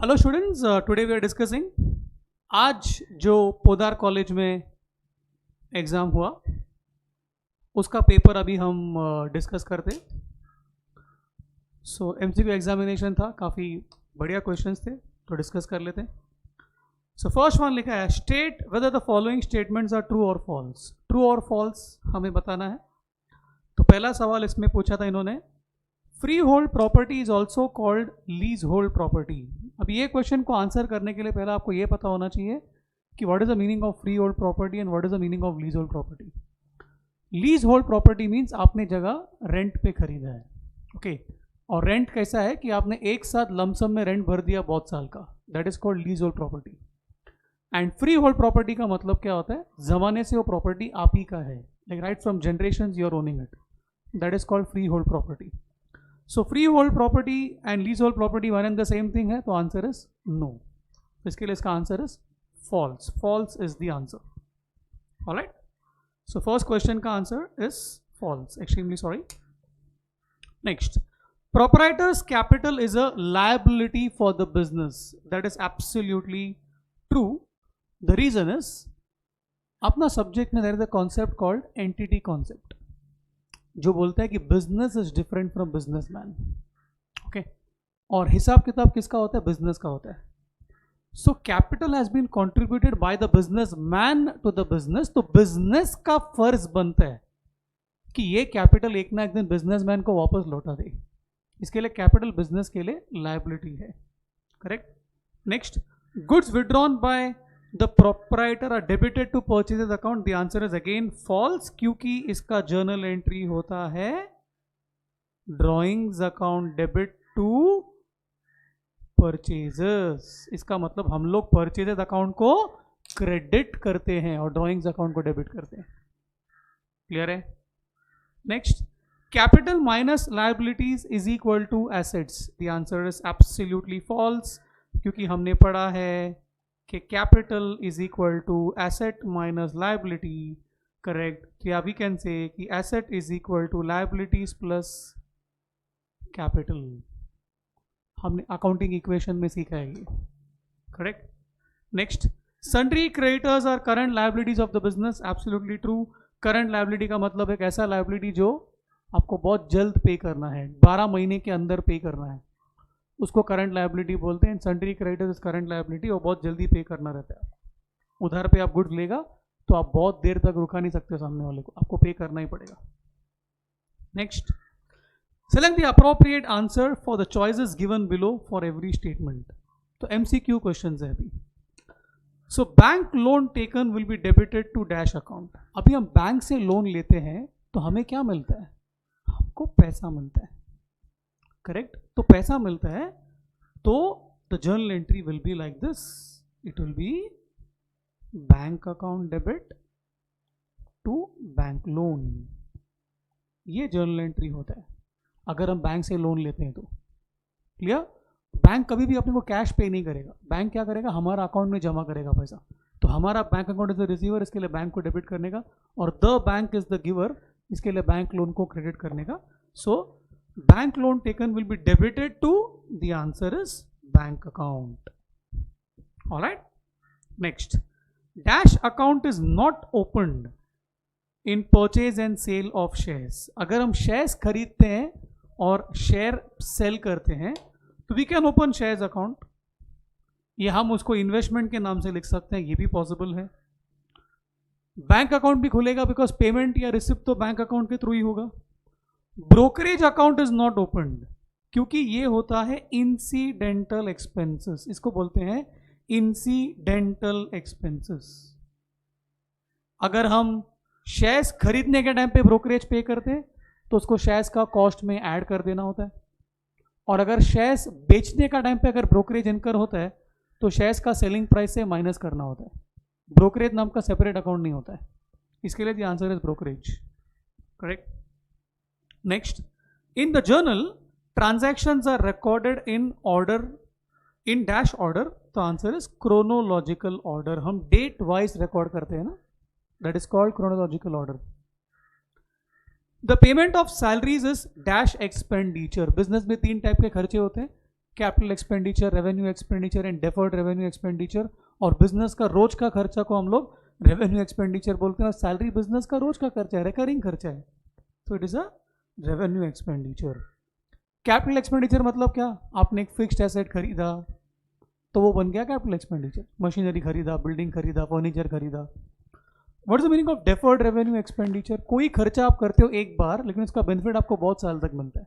Hello students, today we are discussing आज जो Poddar college में एग्ज़ाम हुआ उसका पेपर अभी हम डिस्कस करते। सो एमसीक्यू एग्जामिनेशन था, काफ़ी बढ़िया क्वेश्चंस थे, तो डिस्कस कर लेते हैं। सो फर्स्ट वन लिखा है, state whether the following statements are true और फॉल्स। ट्रू और फॉल्स हमें बताना है। तो पहला सवाल इसमें पूछा था इन्होंने, free hold property is also called lease hold property. अब ये क्वेश्चन को आंसर करने के लिए पहले आपको ये पता होना चाहिए कि what is the meaning of free hold property and what is the meaning of lease hold property. Lease hold property means आपने जगह रेंट पे खरीदा है, ओके और रेंट कैसा है कि आपने एक साथ लमसम में रेंट भर दिया बहुत साल का, that is called lease hold property. And free hold property का मतलब क्या होता है, जमाने से वो प्रॉपर्टी आप ही का है, like right from generation you are owning it, that is called free hold property. So free hold property and lease hold property one and the same thing है, तो आंसर इज नो। इसके लिए इसका answer is false. False is the answer. Alright, so first question का answer is false, extremely sorry. Next, proprietor's capital is a liability for the business. That is absolutely true. The reason is, अपना subject में there is a concept called entity concept, जो बोलता है कि business is different from businessman. Okay, और हिसाब किताब किसका होता है, बिजनेस का होता है। So capital has been contributed by the businessman to the business. तो बिजनेस का फर्ज बनता है कि ये कैपिटल एक ना एक दिन बिजनेसमैन को वापस लौटा दे। इसके लिए कैपिटल बिजनेस के लिए लायबिलिटी है, correct. Next, goods withdrawn by the proprietor are debited to purchases account. The answer is again false, क्योंकि इसका जर्नल एंट्री होता है drawings account debit to purchases. इसका मतलब हम लोग परचेजेस अकाउंट को क्रेडिट करते हैं और ड्रॉइंग्स अकाउंट को डेबिट करते हैं। क्लियर है। Next, capital minus liabilities is equal to assets. The answer is absolutely false, क्योंकि हमने पढ़ा है कि capital is equal to asset minus liability, correct। क्या we can say कि asset is equal to liabilities plus capital, हमने accounting equation में सीखा है ये, correct। Next, sundry creditors are current liabilities of the business. Absolutely true। current liability का मतलब एक ऐसा liability जो आपको बहुत जल्द पे करना है, 12 महीने के अंदर पे करना है, उसको करंट लायबिलिटी बोलते हैं। सन्ड्री क्रेडिटर्स करंट लायबिलिटी, और बहुत जल्दी पे करना रहता है। उधार पे आप गुड्स लेगा तो आप बहुत देर तक रुका नहीं सकते सामने वाले को, आपको पे करना ही पड़ेगा। Next, select the appropriate answer for the choices given below for every statement. तो एमसीक्यू क्वेश्चंस है अभी। So bank loan taken will be debited to dash account. अभी हम बैंक से लोन लेते हैं तो हमें क्या मिलता है, को पैसा मिलता है, करेक्ट। तो पैसा मिलता है तो the journal entry will be like this, it will be bank account debit to bank loan. ये जर्नल एंट्री होता है अगर हम बैंक से लोन लेते हैं तो। क्लियर। बैंक कभी भी अपने को कैश पे नहीं करेगा, बैंक क्या करेगा, हमारा अकाउंट में जमा करेगा पैसा। तो हमारा bank account is the receiver, इसके लिए बैंक को डेबिट करने का, और the bank is the giver, इसके लिए बैंक लोन को क्रेडिट करने का। So bank loan taken will be debited to, the answer is bank account. Alright. Next, dash account is not opened in purchase and sale of shares. अगर हम shares खरीदते हैं और शेयर सेल करते हैं तो we can open shares account, या हम उसको इन्वेस्टमेंट के नाम से लिख सकते हैं, ये भी पॉसिबल है। बैंक अकाउंट भी खुलेगा बिकॉज पेमेंट या रिसिप्ट तो बैंक अकाउंट के थ्रू ही होगा। Brokerage account is not opened, क्योंकि ये होता है इंसिडेंटल एक्सपेंसेस, इसको बोलते हैं इंसिडेंटल एक्सपेंसेस। अगर हम शेयर्स खरीदने के टाइम पे ब्रोकरेज पे करते हैं तो उसको शेयर्स का कॉस्ट में ऐड कर देना होता है, और अगर शेयर्स बेचने का टाइम पे अगर ब्रोकरेज इनकर होता है तो शेयर्स का सेलिंग प्राइस से माइनस करना होता है। ब्रोकरेज नाम का सेपरेट अकाउंट नहीं होता है, इसके लिए the answer is brokerage, correct. Next, in the journal transactions are recorded in order, in dash order. तो आंसर इज क्रोनोलॉजिकल ऑर्डर। हम डेट वाइज रिकॉर्ड करते हैं ना, that is called chronological order. The payment of salaries is dash expenditure. Business में 3 type के खर्चे होते हैं, capital expenditure, revenue expenditure and deferred revenue expenditure. और बिजनेस का रोज का खर्चा को हम लोग रेवेन्यू एक्सपेंडिचर बोलते हैं, और सैलरी बिजनेस का रोज का खर्चा है, रिकरिंग खर्चा है, तो it is a revenue expenditure. Capital expenditure मतलब क्या, आपने एक फिक्स्ड एसेट खरीदा तो वो बन गया कैपिटल एक्सपेंडिचर, मशीनरी खरीदा, बिल्डिंग खरीदा, फर्नीचर खरीदा। What is the meaning of deferred revenue expenditure, कोई खर्चा आप करते हो एक बार लेकिन उसका बेनिफिट आपको बहुत साल तक मिलता है,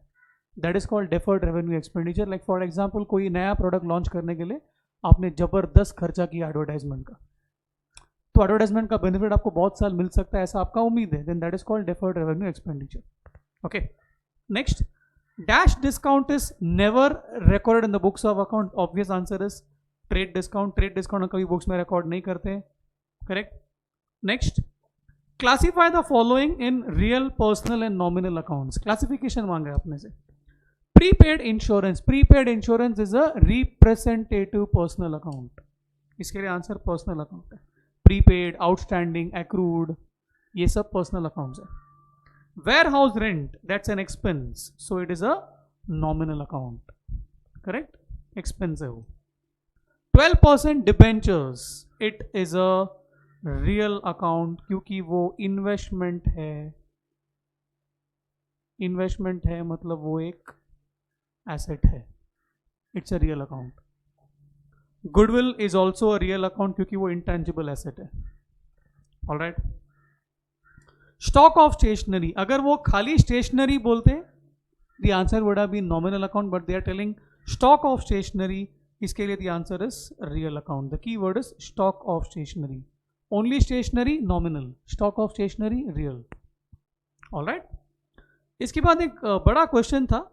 that is called deferred revenue expenditure. Like for example कोई नया प्रोडक्ट लॉन्च करने के लिए आपने जबरदस्त खर्चा किया एडवर्टाइजमेंट का, तो एडवर्टाइजमेंट का बेनिफिट आपको बहुत साल मिल सकता है, ऐसा आपका उम्मीद है, then that is called deferred revenue expenditure. Okay, next, dash discount is never recorded in the books of account. Obvious answer is trade discount, trade discount कभी बुक्स में रिकॉर्ड नहीं करते, correct. Next, classify the following in real, personal and nominal accounts. Classification मांगे अपने से। Prepaid insurance, prepaid insurance is a representative personal account, इसके लिए answer personal account है। प्रीपेड, आउटस्टैंडिंग, एक्रूड, ये सब पर्सनल अकाउंट्स है। Warehouse rent, that's an expense, so it is a nominal account, correct, expense है वो। 12% debentures, it is a real account, क्योंकि वो इन्वेस्टमेंट है, इन्वेस्टमेंट है मतलब वो एक एसेट है, it's a real account. Goodwill is also a real account क्योंकि वो इंटेंजिबल एसेट है, ऑलराइट। स्टॉक ऑफ स्टेशनरी, अगर वो खाली स्टेशनरी बोलते the answer would have been nominal account, but they are telling stock of stationery, इसके लिए the answer is real account. The key word is stock of stationery, only stationery nominal, stock of stationery real, alright. इसके बाद एक बड़ा question था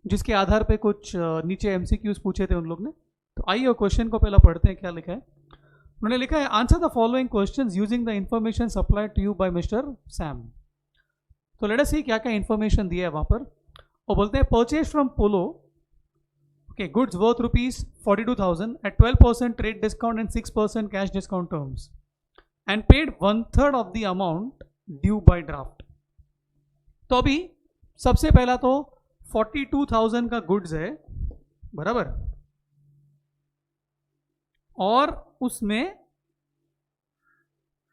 जिसके आधार पे कुछ नीचे एमसीक्यूज पूछे थे उन लोग ने, तो आइए क्वेश्चन को पहला पढ़ते हैं, क्या लिखा है। उन्होंने लिखा है answer the following questions using the information supplied to you by mister Sam. तो लेट अस सी क्या क्या इंफॉर्मेशन दिया है वहां पर। और बोलते हैं purchase from polo, okay, goods worth ₹42,000 at 12% trade discount and 6% cash discount terms, and paid 1/3 of the amount due by draft। तो अभी सबसे पहला तो 42,000 का गुड्स है, बराबर, और उसमें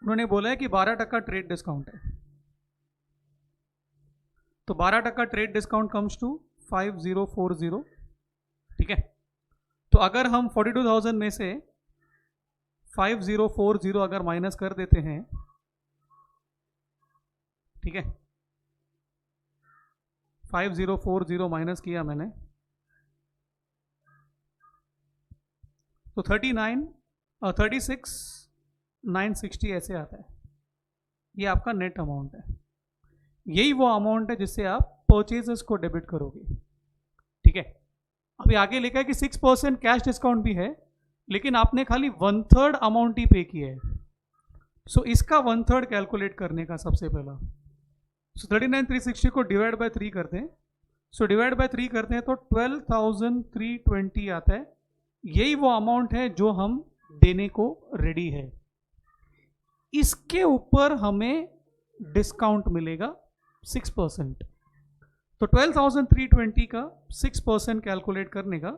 उन्होंने बोला है कि 12% ट्रेड डिस्काउंट है, तो 12% ट्रेड डिस्काउंट कम्स टू 5040, ठीक है। तो अगर हम 42,000 में से 5040 अगर माइनस कर देते हैं, ठीक है, 5040 माइनस किया मैंने, तो 36,960 ऐसे आता है, ये आपका नेट अमाउंट है। यही वो अमाउंट है जिससे आप परचेजेस को डेबिट करोगे, ठीक है। अभी आगे लिखा है कि 6% कैश डिस्काउंट भी है, लेकिन आपने खाली 1/3 अमाउंट ही पे किया है, सो इसका 1/3 कैलकुलेट करने का सबसे पहला, सो 39,360 को डिवाइड बाय 3 करते हैं, सो डिवाइड बाय 3 करते हैं तो 12,320 आता है। यही वो अमाउंट है जो हम देने को रेडी है, इसके ऊपर हमें डिस्काउंट मिलेगा 6%। तो 12,320 का 6% कैलकुलेट करने का,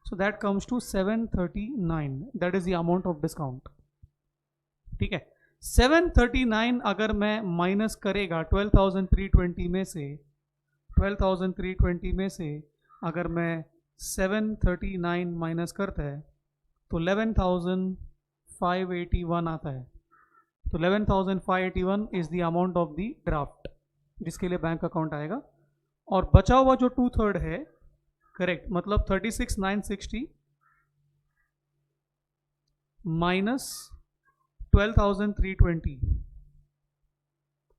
so that comes to 739, that is the amount of discount, ठीक है। 739 अगर मैं माइनस करेगा 12,320 में से, 12,320 में से अगर मैं 739 माइनस करता है तो 11,581 आता है। तो 11,581 is the amount of the draft जिसके लिए बैंक अकाउंट आएगा, और बचा हुआ जो 2/3 है, करेक्ट, मतलब 36,960 माइनस 12,320,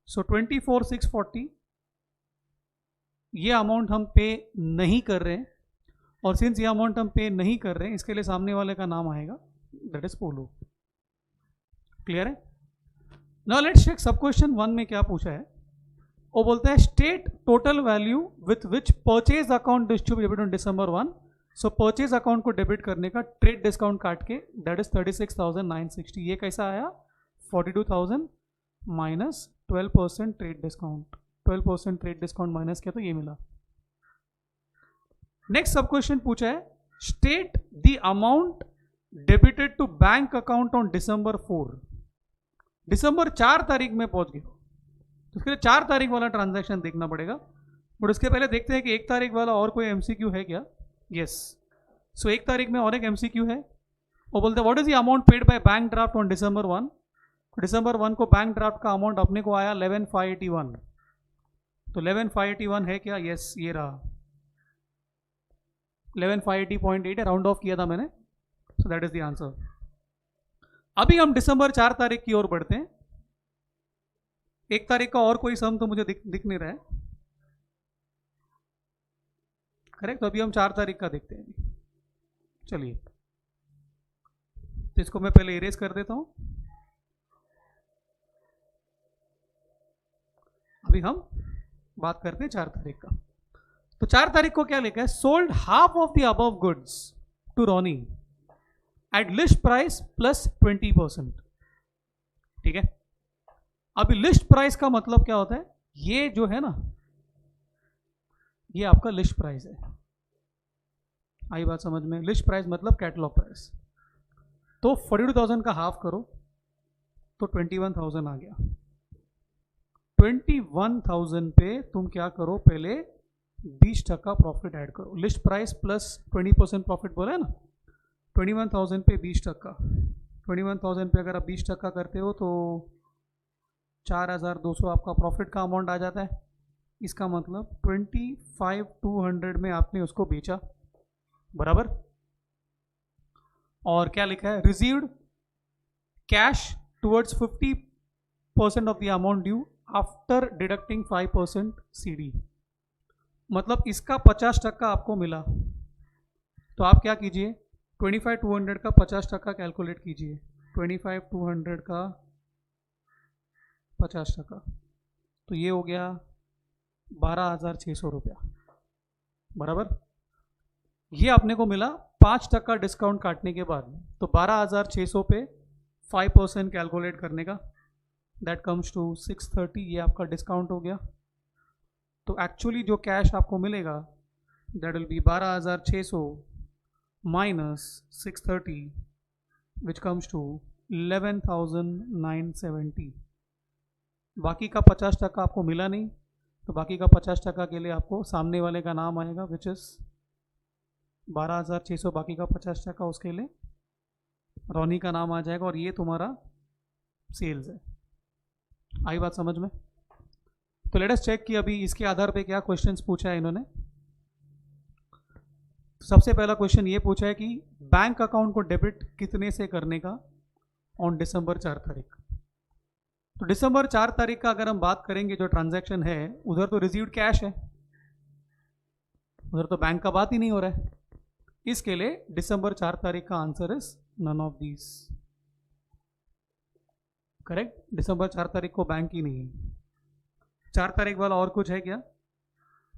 सो 24,640, ये अमाउंट हम पे नहीं कर रहे हैं, और सिंस ये अमाउंट हम पे नहीं कर रहे हैं, इसके लिए सामने वाले का नाम आएगा, दैट इज पोलो। क्लियर है? नाउ लेट्स चेक सब क्वेश्चन 1 में क्या पूछा है। वो बोलता है state total value with which purchase account distributed on December 1। So purchase account को डेबिट करने का ट्रेड डिस्काउंट काट के, दैट इज 36,960। ये कैसा आया? 42,000 minus 12% trade discount, 12% trade discount minus किया तो ये मिला। नेक्स्ट सब क्वेश्चन पूछा है state the amount debited to bank account on December 4. दिसंबर 4 तारीख में पहुंच गए तो उसके लिए 4 तारीख वाला ट्रांजैक्शन देखना पड़ेगा, बट उसके पहले देखते हैं कि 1 तारीख वाला और कोई एमसीक्यू है क्या. यस, सो 1 तारीख में और एक एमसीक्यू है. वो बोलते हैं what is the amount paid by bank draft on December 1. December 1 को बैंक ड्राफ्ट का अमाउंट अपने को आया 11,581. तो 11,581 है क्या. यस, ये रहा 11,580.8 है, राउंड ऑफ किया था मैंने. So that is the answer. अभी हम December 4 तारीख की ओर बढ़ते हैं. 1 तारीख का और कोई सम तो मुझे दिख नहीं रहा है. करेक्ट. तो अभी हम 4 तारीख का देखते हैं. चलिए, तो इसको मैं पहले इरेज कर देता हूं. अभी हम बात करते हैं 4 तारीख का. तो 4 तारीख को क्या लिखा है. Sold half of the above goods to Ronny at list price plus 20%. ठीक है. अभी लिस्ट प्राइस का मतलब क्या होता है. ये जो है ना, ये आपका लिस्ट प्राइस है. आई बात समझ में. लिस्ट प्राइस मतलब कैटलॉग प्राइस. तो 42,000 का हाफ करो तो 21,000 आ गया. 21,000 पे तुम क्या करो, पहले 20% प्रॉफिट ऐड करो. लिस्ट प्राइस प्लस 20% प्रॉफिट बोला है ना. 21,000 पे 20%. 21,000 पे अगर आप 20% करते हो तो 4,200 आपका प्रॉफिट का अमाउंट आ जाता है. इसका मतलब 25,200 में आपने उसको बेचा. बराबर. और क्या लिखा है. Received cash towards 50% of the amount due after deducting 5% CD. मतलब इसका 50% आपको मिला. तो आप क्या कीजिए, 25,200 का 50% कैलकुलेट कीजिए. 25,200 का 50%, तो ये हो गया 12,600 रुपया. बराबर. ये आपने को मिला 5% डिस्काउंट काटने के बाद. तो 12,600 पे 5% कैलकुलेट करने का, दैट कम्स टू 630. ये आपका डिस्काउंट हो गया. तो एक्चुअली जो कैश आपको मिलेगा that will be 12,600 minus 630 which comes to 11,970. बाकी का 50% आपको मिला नहीं, तो बाकी का 50% के लिए आपको सामने वाले का नाम आएगा विच इज 12,600. बाकी का 50% उसके लिए रॉनी का नाम आ जाएगा और ये तुम्हारा सेल्स है. आई बात समझ में. तो लेट अस चेक कि अभी इसके आधार पे क्या क्वेश्चंस पूछा है इन्होंने. सबसे पहला क्वेश्चन ये पूछा है कि बैंक अकाउंट को डेबिट कितने से करने का ऑन December 4 तारीख. तो December 4 तारीख का अगर हम बात करेंगे, जो ट्रांजैक्शन है उधर तो रिसीव्ड कैश है, उधर तो बैंक का बात ही नहीं हो रहा है. इसके लिए December 4 तारीख का answer is none of these. Correct. December 4 तारीख को बैंक ही नहीं है. 4 तारीख वाला और कुछ है क्या.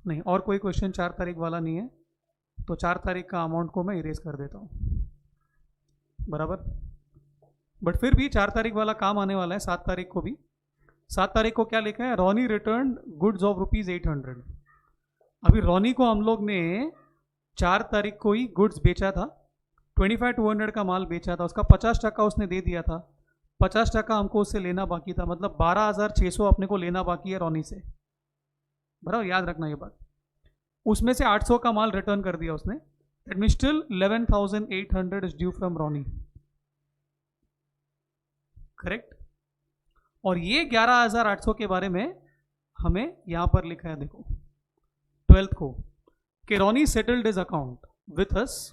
नहीं, और कोई क्वेश्चन 4 तारीख वाला नहीं है. तो 4 तारीख का अमाउंट को मैं इरेज कर देता हूँ. बराबर. बट फिर भी 4 तारीख वाला काम आने वाला है 7 तारीख को भी. 7 तारीख को क्या लिखा है. Ronnie return goods of ₹800. अभी रॉनी को हम लोग ने 4 तारीख को ही गुड्स बेचा था. 25,200 का माल बेचा था. उसका 50% उसने दे दिया था. 50% हमको उससे लेना बाकी था. मतलब 12,600 अपने को लेना बाकी है रॉनी से. बराबर. याद रखना ये बात. उसमें से 800 का माल रिटर्न कर दिया उसने. That mean still 11,800 is due from Ronnie. Correct. और ये 11,800 के बारे में हमें यहां पर लिखा है. देखो 12th को कि Ronny settled his account with us.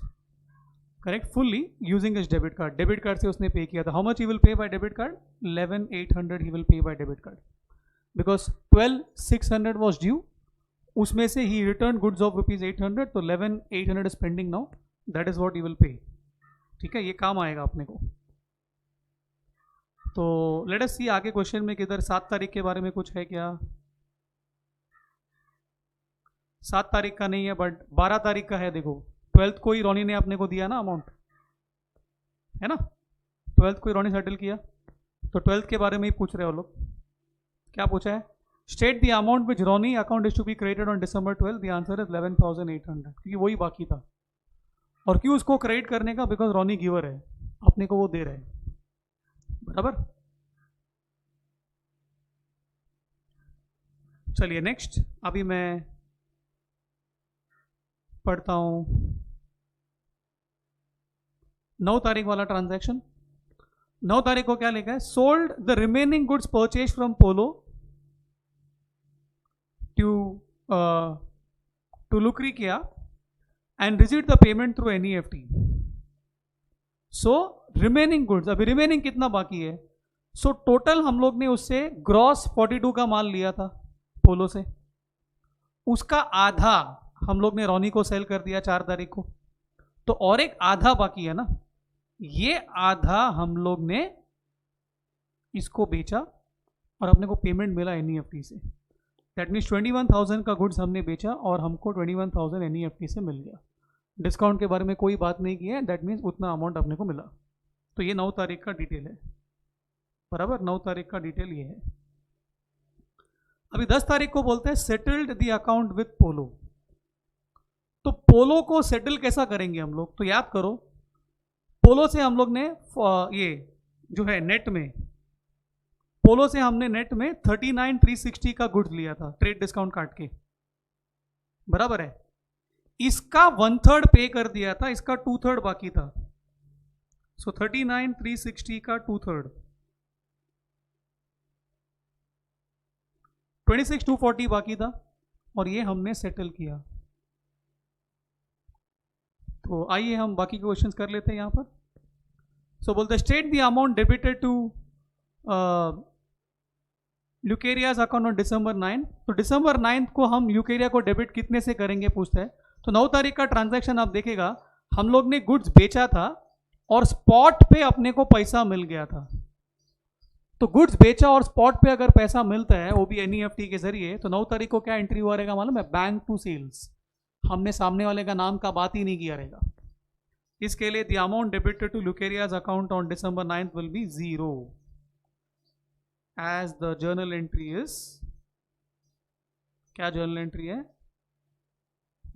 Correct. Fully using his debit card. Debit card से उसने पे किया था. How much he will pay by debit card. 11,800 he will pay by debit card because 12,600 was due. उसमें से ही return goods of ₹800. तो 11,800 is pending now. That is what he will pay. ठीक है. ये काम आएगा अपने को. तो लेट अस सी आगे क्वेश्चन में किधर 7 तारीख के बारे में कुछ है क्या. 7 तारीख का नहीं है बट 12 तारीख का है. देखो 12th को ही रॉनी ने अपने को दिया ना अमाउंट, है ना. 12th को ही रॉनी सेटल किया. तो 12th के बारे में ही पूछ रहे हो लोग. क्या पूछा है. State the amount which Ronny account is to be credited on December 12. The answer is 11,800 क्योंकि वही बाकी था. और क्यों उसको क्रेडिट करने का? बिकॉज रॉनी गिवर है, अपने को वो दे रहे हैं, बराबर। चलिए नेक्स्ट, अभी मैं पढ़ता हूं 9 तारीख वाला ट्रांजैक्शन। 9 तारीख को क्या लिखा है? Sold the remaining goods purchase from Polo to लुक्री किया and receive the payment through NEFT. So remaining goods, अभी रिमेनिंग कितना बाकी है? सो टोटल हम लोग ने उससे ग्रॉस 42 का माल लिया था पोलो से, उसका आधा हम लोग ने रॉनी को सेल कर दिया 4 तारीख को, तो और एक आधा बाकी है ना, ये आधा हम लोग ने इसको बेचा और अपने को पेमेंट मिला एनईएफटी से। दैट मीन्स 21,000 का गुड्स हमने बेचा और हमको 21,000 एनईएफटी से मिल गया। डिस्काउंट के बारे में कोई बात नहीं की है, दैट मीन्स उतना अमाउंट अपने को मिला। तो ये 9 तारीख का डिटेल है, बराबर। 9 तारीख का डिटेल ये है। अभी 10 तारीख को बोलते हैं सेटल्ड द अकाउंट विथ पोलो। तो पोलो को सेटल कैसा करेंगे हम लोग? तो याद करो, पोलो से हम लोग ने ये जो है नेट में, पोलो से हमने नेट में 39,360 का गुड्स लिया था ट्रेड डिस्काउंट काट के, बराबर है। इसका 1/3 पे कर दिया था, इसका 2/3 बाकी था। सो 39,360 का 2/3 26,240 बाकी था और ये हमने सेटल किया। तो आइए हम बाकी के क्वेश्चंस कर लेते हैं यहां पर। सो बोलते state the amount debited to ल्यूकेरियाज अकाउंट ऑन December 9। तो December 9 को हम ल्यूकेरिया को डेबिट कितने से करेंगे पूछता है। तो 9 तारीख का ट्रांजैक्शन आप देखेगा, हम लोग ने गुड्स बेचा था और स्पॉट पे अपने को पैसा मिल गया था। तो गुड्स बेचा और स्पॉट पे अगर पैसा मिलता है वो भी एनईएफटी के जरिए, तो 9 तारीख को क्या एंट्री हुआ रहेगा मालूम है? Bank to sales. हमने सामने वाले का नाम का बात ही नहीं किया रहेगा। इसके लिए द अमाउंट डेबिटेड टू ल्यूकेरियाज account on December 9 will be 0 as the journal entry is, क्या जर्नल एंट्री है?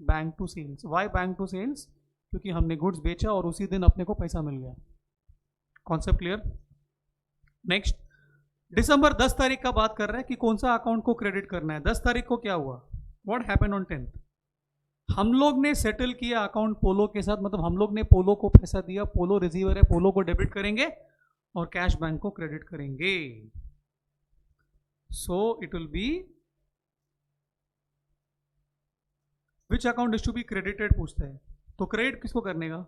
Bank to sales. Why bank to sales? क्योंकि हमने गुड्स बेचा और उसी दिन अपने को पैसा मिल गया। Concept clear? नेक्स्ट, दिसंबर 10 तारीख का बात कर रहे हैं कि कौन सा अकाउंट को क्रेडिट करना है। 10 तारीख को क्या हुआ? What happened on 10th? हम लोग ने सेटल किया अकाउंट पोलो के साथ, मतलब हम लोग ने पोलो को पैसा दिया, पोलो रिसीवर है, पोलो को डेबिट करेंगे और कैश बैंक को क्रेडिट करेंगे। So it will be which account is to be credited पूछता है। तो क्रेडिट किसको करने का?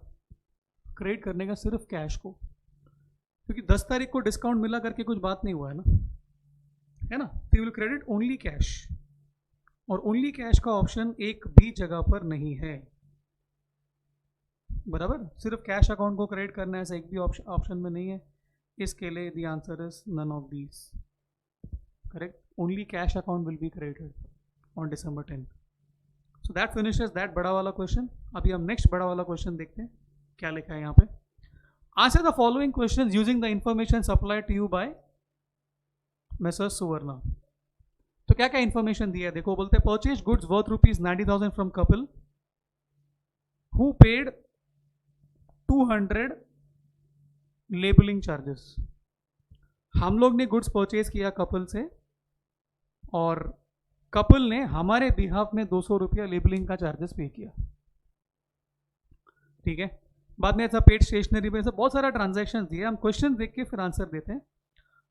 क्रेडिट करने का सिर्फ कैश को, क्योंकि 10 तारीख को डिस्काउंट मिला करके कुछ बात नहीं हुआ है ना, तो विल क्रेडिट ओनली कैश, और ओनली कैश का ऑप्शन एक भी जगह पर नहीं है, बराबर। सिर्फ कैश अकाउंट को क्रेडिट करना है ऐसा एक भी ऑप्शन में नहीं है। इसके लिए the answer is none of these, correct. Only cash account will be credited on December 10th। So that finishes that बड़ा वाला क्वेश्चन। अभी हम नेक्स्ट बड़ा वाला क्वेश्चन देखते हैं क्या लिखा है यहाँ पे। Answer the following questions using the information supplied to you by messrs Suvarna. तो क्या क्या इंफॉर्मेशन दिया है देखो। बोलते हैं purchase goods worth ₹90,000 from Kapil who paid 200 labelling charges. हम लोग ने गुड्स परचेज किया कपिल से और कपिल ने हमारे बिहाफ में 200 रुपया लेबलिंग का चार्जेस पे किया, ठीक है। बाद में ऐसा पेड स्टेशनरी में ऐसा बहुत सारा ट्रांजैक्शन दिए। हम क्वेश्चन देख के फिर आंसर देते हैं।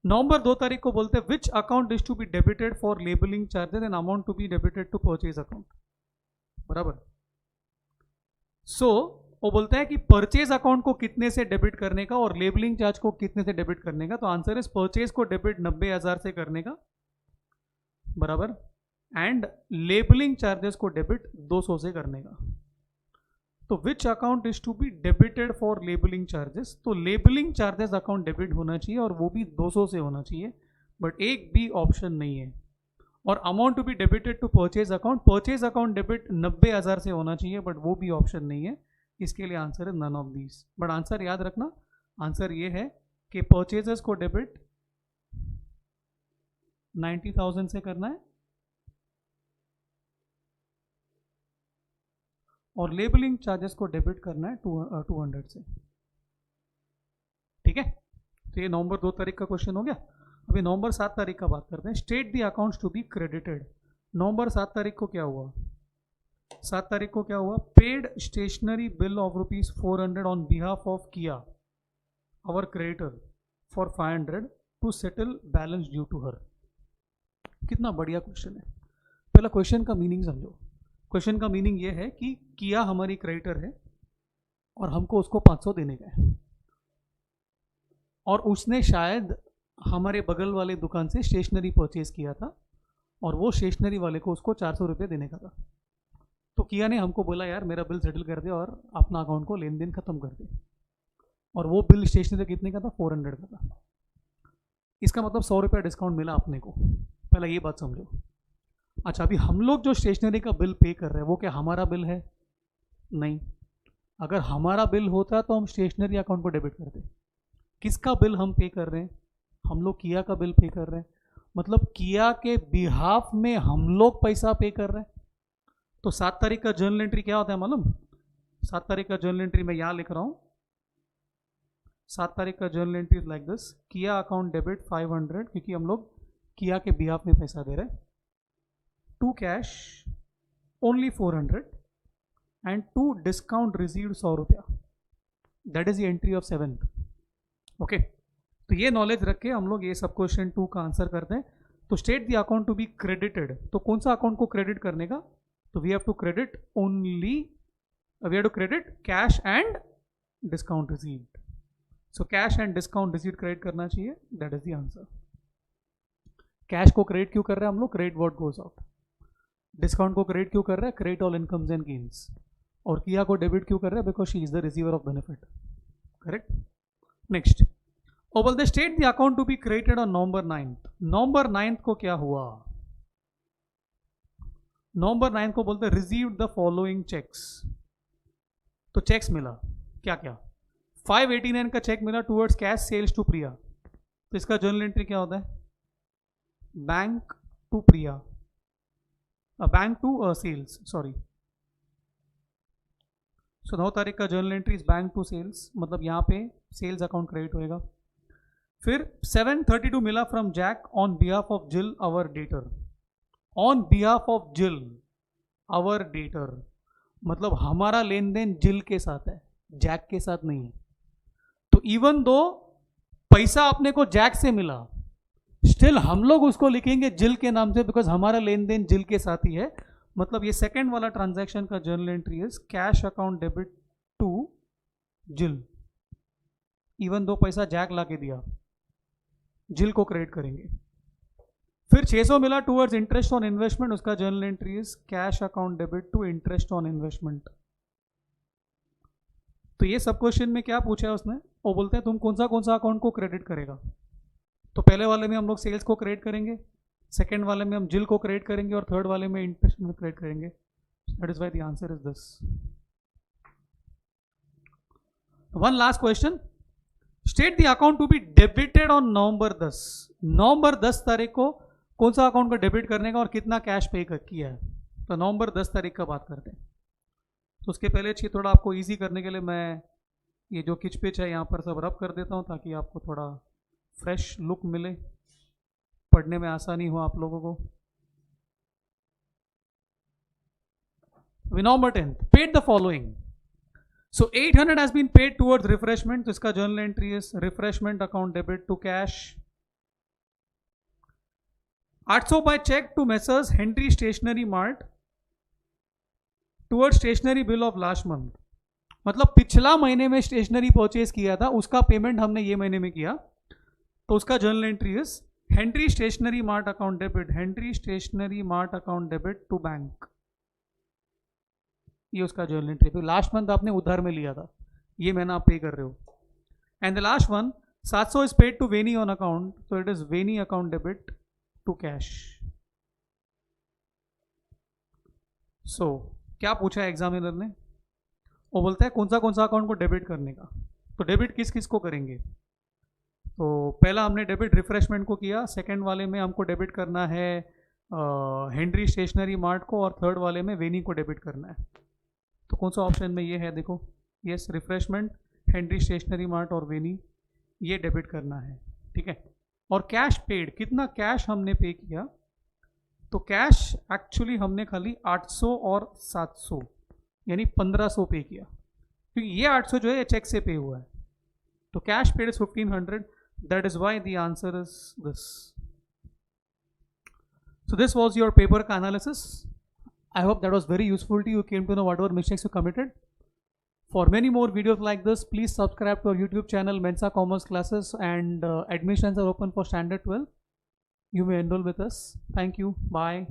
नवंबर 2 तारीख को बोलते हैं which account is to be debited for labelling charges and amount to be debited to purchase account, बराबर। सो वो बोलता है कि परचेज अकाउंट को कितने से डेबिट करने का और लेबलिंग चार्ज को कितने से डेबिट करने का। तो आंसर इज परचेज को डेबिट 90,000 से करने का, बराबर, एंड लेबलिंग चार्जेस को डेबिट 200 से करने का। तो which account is to be debited for labelling charges? तो लेबलिंग चार्जेस अकाउंट डेबिट होना चाहिए और वो भी 200 से होना चाहिए, बट एक भी ऑप्शन नहीं है। और amount to be debited to purchase account debit 90,000 से होना चाहिए, बट वो भी ऑप्शन नहीं है। इसके लिए आंसर है none of these. But answer याद रखना, आंसर ये है कि परचेजेस को डेबिट 90,000 से करना है और लेबलिंग चार्जेस को डेबिट करना है 200 से। ठीक है, तो ये नवंबर 2 तारीख का क्वेश्चन हो गया। अभी नवंबर 7 तारीख का बात करते हैं। State the accounts to be credited. नवंबर 7 तारीख को क्या हुआ? 7 तारीख को क्या हुआ? Paid stationery bill of ₹400 on behalf of किया our creditor for 500 to settle balance due to her. कितना बढ़िया क्वेश्चन है। पहला क्वेश्चन का मीनिंग समझो। क्वेश्चन का मीनिंग ये है कि किया हमारी क्रेडिटर है और हमको उसको 500 देने गए, और उसने शायद हमारे बगल वाले दुकान से स्टेशनरी परचेज किया था और वो स्टेशनरी वाले को उसको 400 रुपये देने का था। तो किया ने हमको बोला यार मेरा बिल सेटल कर दे और अपना अकाउंट को लेन देन खत्म कर दे, और वो बिल स्टेशनरी कितने का था? 400 का था। इसका मतलब 100 रुपये डिस्काउंट मिला अपने को। पहला ये बात समझो। अच्छा, अभी हम लोग जो स्टेशनरी का बिल पे कर रहे हैं वो क्या हमारा बिल है? नहीं। अगर हमारा बिल होता तो हम स्टेशनरी अकाउंट को डेबिट करते। किसका बिल हम पे कर रहे हैं? हम लोग किया का बिल पे कर रहे हैं, मतलब किया के बिहाफ में हम लोग पैसा पे कर रहे हैं। तो 7 तारीख का जर्नल एंट्री क्या होता है मालूम? 7 तारीख का जर्नल एंट्री मैं यहाँ लिख रहा हूँ। 7 तारीख का जर्नल एंट्री लाइक दिस: किया अकाउंट डेबिट 500, क्योंकि हम लोग किया के बिहाफ में पैसा दे रहे हैं, to cash only 400 and to discount received 100 रुपया। That is the entry of 7th। Okay, तो ये नॉलेज रख के हम लोग ये सब क्वेश्चन 2 का आंसर करते हैं। तो state the account to be credited, तो कौन सा अकाउंट को क्रेडिट करने का? तो we have to credit only, we have to credit cash and discount received. So cash and discount received credit करना चाहिए। That is the answer. Cash को क्रेडिट क्यों कर रहे हैं हम लोग? Credit what goes out. Discount को क्रेडिट क्यों कर रहे हैं? Credit all incomes and gains. और किया को डेबिट क्यों कर रहे हैं? Because she is the receiver of benefit. Correct. Next, over the state the account to be credited on नवंबर 9th। नवंबर 9th को क्या हुआ? नवंबर 9th को बोलते हैं रिसीव्ड द फॉलोइंग चेक्स। तो चेक्स मिला क्या क्या? 589 का चेक मिला towards cash sales to Priya. तो इसका जर्नल एंट्री क्या होता है? Bank to Priya, bank to sales, sorry. सो 9 तारीख का journal entry is bank to sales, मतलब यहाँ पे सेल्स अकाउंट क्रेडिट होएगा। फिर 732 मिला from Jack on behalf of Jill our debtor. On behalf of Jill our debtor, मतलब हमारा लेन देन जिल के साथ है, जैक के साथ नहीं है। तो इवन दो पैसा अपने को जैक से मिला, स्टिल हम लोग उसको लिखेंगे जिल के नाम से, बिकॉज हमारा लेन देन जिल के साथ ही है। मतलब ये सेकेंड वाला ट्रांजैक्शन का journal entry is cash account debit to Jill. Even दो पैसा जैक ला के दिया, जिल को क्रेडिट करेंगे। फिर 600 मिला टूवर्ड्स इंटरेस्ट ऑन इन्वेस्टमेंट, उसका journal entry is cash account debit to interest on investment. तो ये सब क्वेश्चन में क्या पूछा है उसने? वो बोलते हैं तुम कौन सा अकाउंट को क्रेडिट करेगा। तो पहले वाले में हम लोग सेल्स को क्रेडिट करेंगे, सेकेंड वाले में हम जिल को क्रेडिट करेंगे, और थर्ड वाले में इंटरेस्ट में क्रेडिट करेंगे। That is why the answer is this. One last question, state the account to be debited on नवंबर 10। नवंबर 10 तारीख को कौन सा अकाउंट को डेबिट करने का और कितना कैश पे किया है? तो नवंबर 10 तारीख का बात करते हैं। तो उसके पहले अच्छी थोड़ा आपको इजी करने के लिए मैं ये जो किच पिच है यहाँ पर सब रब कर देता हूँ, ताकि आपको थोड़ा फ्रेश लुक मिले, पढ़ने में आसानी हो आप लोगों को। November 10th, paid the following. So 800 has been paid towards refreshment. तो इसका journal entry is refreshment account debit to cash. 800 by check to Messrs Henry Stationery Mart towards stationery bill of last month. मतलब पिछला महीने में stationery purchase किया था, उसका payment हमने ये महीने में किया, तो उसका journal entry is Henry stationery mart account debit, Henry stationery mart account debit to bank. ये उसका जर्नल एंट्री। तो लास्ट मंथ आपने उधार में लिया था, ये महीना आप पे कर रहे हो। And the last one 700 is paid to Veni on account, so it is Veni account debit to cash. So क्या पूछा है एग्जामिनर ने? वो बोलता है कौन सा अकाउंट को डेबिट करने का। तो डेबिट किस किस को करेंगे? तो पहला हमने डेबिट रिफ्रेशमेंट को किया, सेकंड वाले में हमको डेबिट करना है हेनरी स्टेशनरी मार्ट को, और थर्ड वाले में वेनी को डेबिट करना है। तो कौन सा ऑप्शन में ये है, देखो yes, refreshment, Henry stationery mart और वेनी, ये डेबिट करना है, ठीक है। और कैश पेड, कितना कैश हमने पे किया, तो कैश एक्चुअली हमने खाली 800 और 700 यानी 1500 पे किया, क्योंकि ये 800 जो है चेक से पे हुआ है, तो cash paid is 1500, that is why the answer is this. So this was your paper analysis. I hope that was very useful to you. You came to know whatever mistakes you committed. For many more videos like this, please subscribe to our YouTube channel, Mensa Commerce Classes, and admissions are open for Standard 12. You may enroll with us. Thank you. Bye.